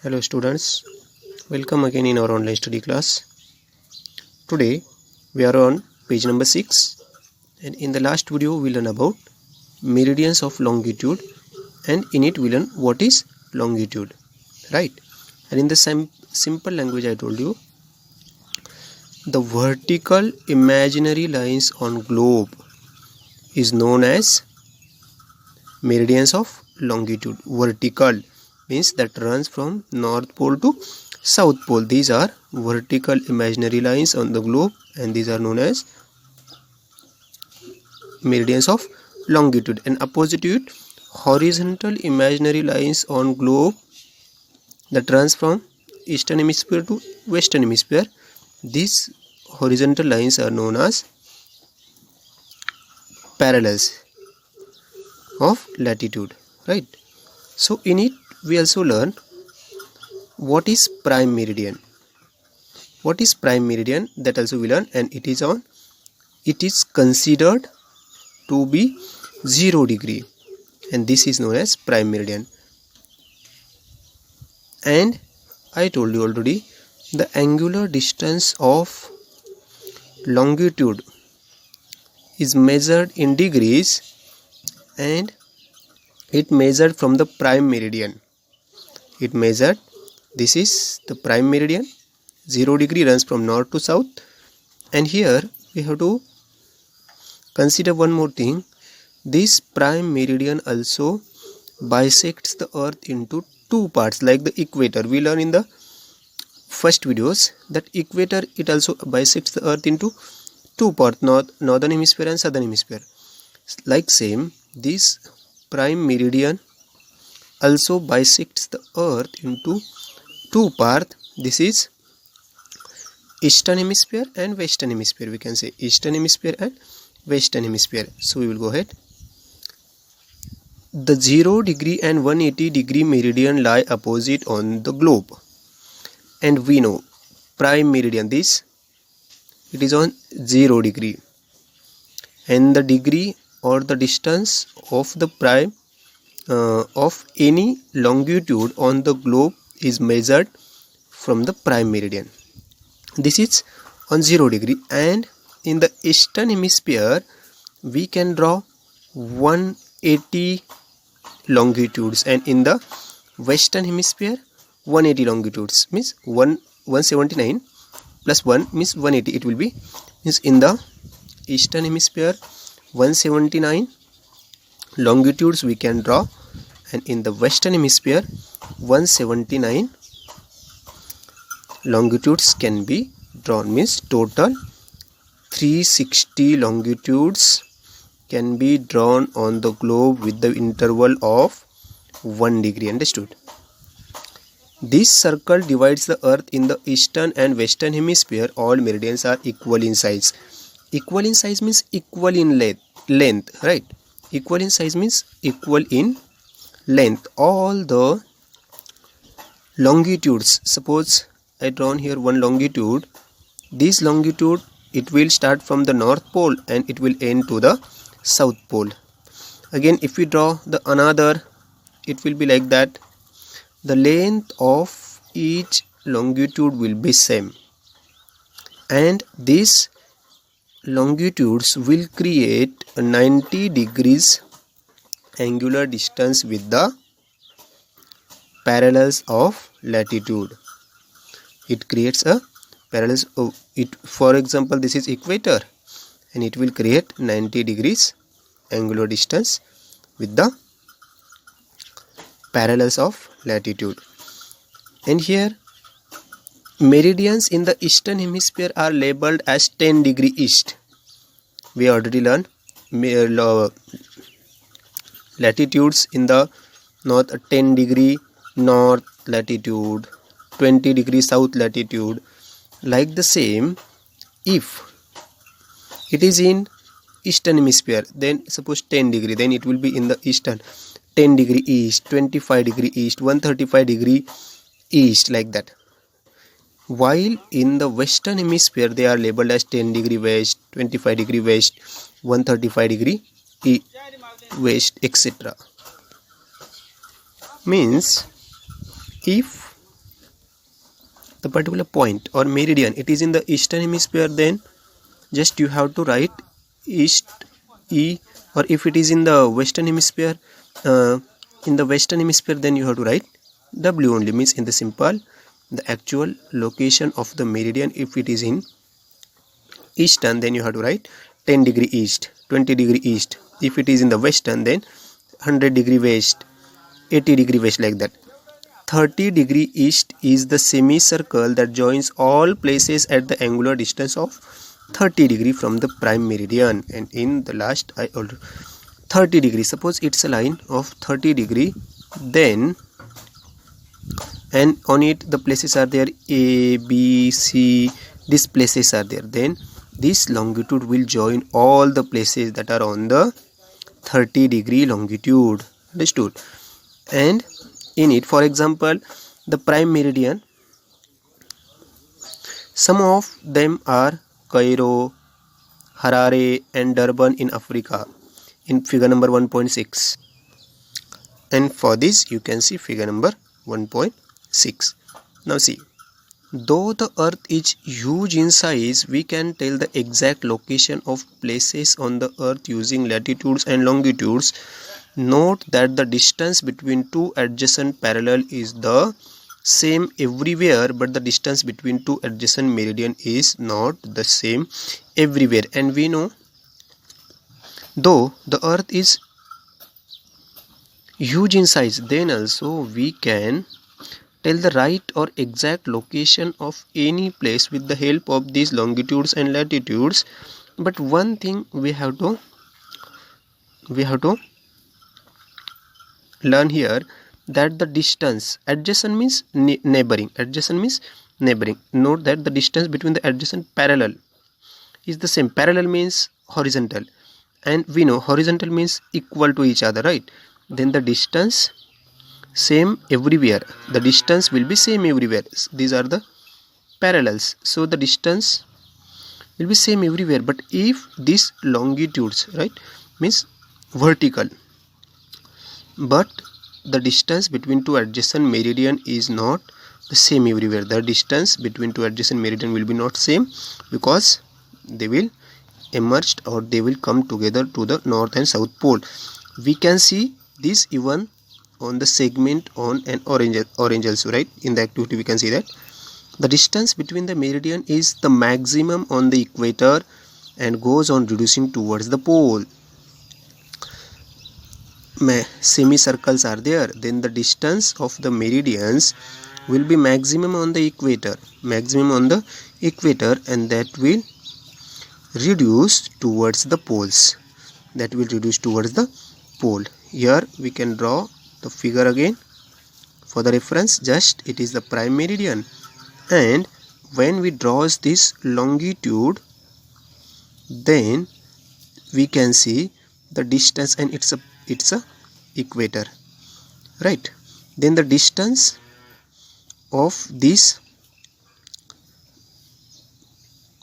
Hello students, welcome again in our online study class. Today we are on page number 6 and in the last video we learn about meridians of longitude and in it we learn what is longitude, right? And in the same simple language I told you, the vertical imaginary lines on globe is known as meridians of longitude. Vertical means that runs from North Pole to South Pole. These are vertical imaginary lines on the globe and these are known as meridians of longitude. And opposite to it, horizontal imaginary lines on globe that runs from eastern hemisphere to western hemisphere. These horizontal lines are known as parallels of latitude, right? So in it we also learn what is prime meridian. What is prime meridian, that also we learn, and it is considered to be 0 degree and this is known as prime meridian. And I told you already, the angular distance of longitude is measured in degrees and it measured from the prime meridian. This is the prime meridian, 0 degree runs from north to south. And here we have to consider one more thing. This prime meridian also bisects the earth into two parts, like the equator. We learn in the first videos that equator, it also bisects the earth into two parts, northern hemisphere and southern hemisphere. Like same, this prime meridian also bisects the earth into two parts. This is eastern hemisphere and western hemisphere. We can say eastern hemisphere and western hemisphere. So we will go ahead. The 0 degree and 180 degree meridian lie opposite on the globe, and we know prime meridian, it is on 0 degree, and the degree or the distance of the prime of any longitude on the globe is measured from the prime meridian. This is on 0 degree, and in the eastern hemisphere we can draw 180 longitudes, and in the western hemisphere 180 longitudes, means 179 plus 1 means 180. It will be, means in the eastern hemisphere 179 longitudes we can draw, and in the western hemisphere 179 longitudes can be drawn, means total 360 longitudes can be drawn on the globe with the interval of 1 degree. Understood? This circle divides the earth in the eastern and western hemisphere. All meridians are equal in size. Equal in size means equal in length, right? Equal in size means equal in length. All the longitudes, suppose I drawn here one longitude. This longitude, it will start from the north pole and it will end to the south pole. Again, if we draw the another, it will be like that. The length of each longitude will be same, and these longitudes will create a 90 degrees angular distance with the parallels of latitude. It creates a parallels of it. For example, this is equator and it will create 90 degrees angular distance with the parallels of latitude. And here meridians in the eastern hemisphere are labeled as 10 degree east. We already learned latitudes in the north, 10 degree north latitude, 20 degree south latitude. Like the same, if it is in eastern hemisphere, then suppose 10 degree, then it will be in the eastern, 10 degree east, 25 degree east, 135 degree east, like that. While in the western hemisphere they are labeled as 10 degree west, 25 degree west, 135 degree west, etc. Means if the particular point or meridian, it is in the eastern hemisphere, then just you have to write east E, or if it is in the western hemisphere, then you have to write W only, means in the simple the actual location of the meridian. If it is in eastern, then you have to write 10 degree east, 20 degree east. If it is in the western, then 100 degree west, 80 degree west, like that. 30 degree east is the semicircle that joins all places at the angular distance of 30 degree from the prime meridian. And in the last, 30 degree, suppose it's a line of 30 degree, then, and on it the places are there A, B, C, these places are there, then this longitude will join all the places that are on the 30 degree longitude. Understood? And in it, for example, the prime meridian, some of them are Cairo, Harare and Durban in Africa, in figure number 1.6. and for this you can see figure number 1.6. Now see, though the earth is huge in size, we can tell the exact location of places on the earth using latitudes and longitudes. Note that the distance between two adjacent parallel is the same everywhere, but the distance between two adjacent meridian is not the same everywhere. And we know, though the earth is huge in size, then also we can tell the right or exact location of any place with the help of these longitudes and latitudes. But one thing we have to learn here, that the distance, adjacent means neighboring, note that the distance between the adjacent parallel is the same. Parallel means horizontal, and we know horizontal means equal to each other, right? Then the distance same everywhere, the distance will be same everywhere. These are the parallels, so the distance will be same everywhere. But if these longitudes, right, means vertical, but the distance between two adjacent meridian is not the same everywhere, the distance between two adjacent meridian will be not same, because they will emerge or they will come together to the north and south pole. We can see this even on the segment on an orange also, right? In the activity we can see that the distance between the meridian is the maximum on the equator and goes on reducing towards the pole. Semicircles are there, then the distance of the meridians will be maximum on the equator, and that will reduce towards the poles, Here we can draw the figure again for the reference. Just it is the prime meridian, and when we draw this longitude, then we can see the distance, and it's a equator, right? Then the distance of these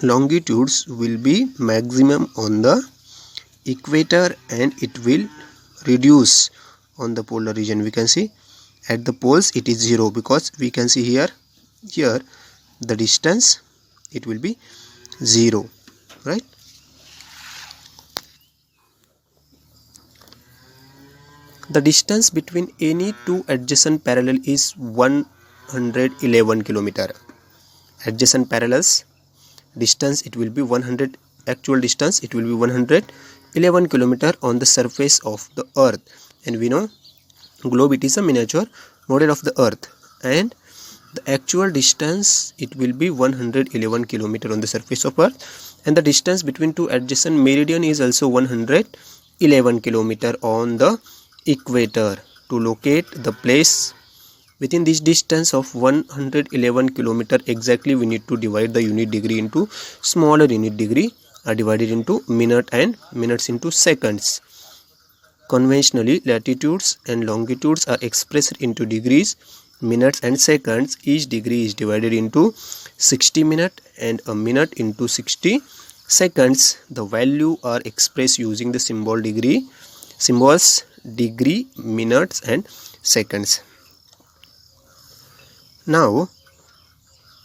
longitudes will be maximum on the equator, and it will reduce on the polar region. We can see at the poles it is 0, because we can see here the distance, it will be 0, right? The distance between any two adjacent parallel is 111 kilometer. Adjacent parallels distance, it will be 100, actual distance it will be 111 kilometer on the surface of the earth. And we know globe, it is a miniature model of the earth, and the actual distance, it will be 111 kilometer on the surface of earth, and the distance between two adjacent meridian is also 111 kilometer on the equator. To locate the place within this distance of 111 kilometer exactly, we need to divide the unit degree into smaller unit degree, are divided into minute, and minutes into seconds. Conventionally, latitudes and longitudes are expressed into degrees, minutes and seconds. Each degree is divided into 60 minutes and a minute into 60 seconds. The value are expressed using the symbols degree, minutes and seconds. Now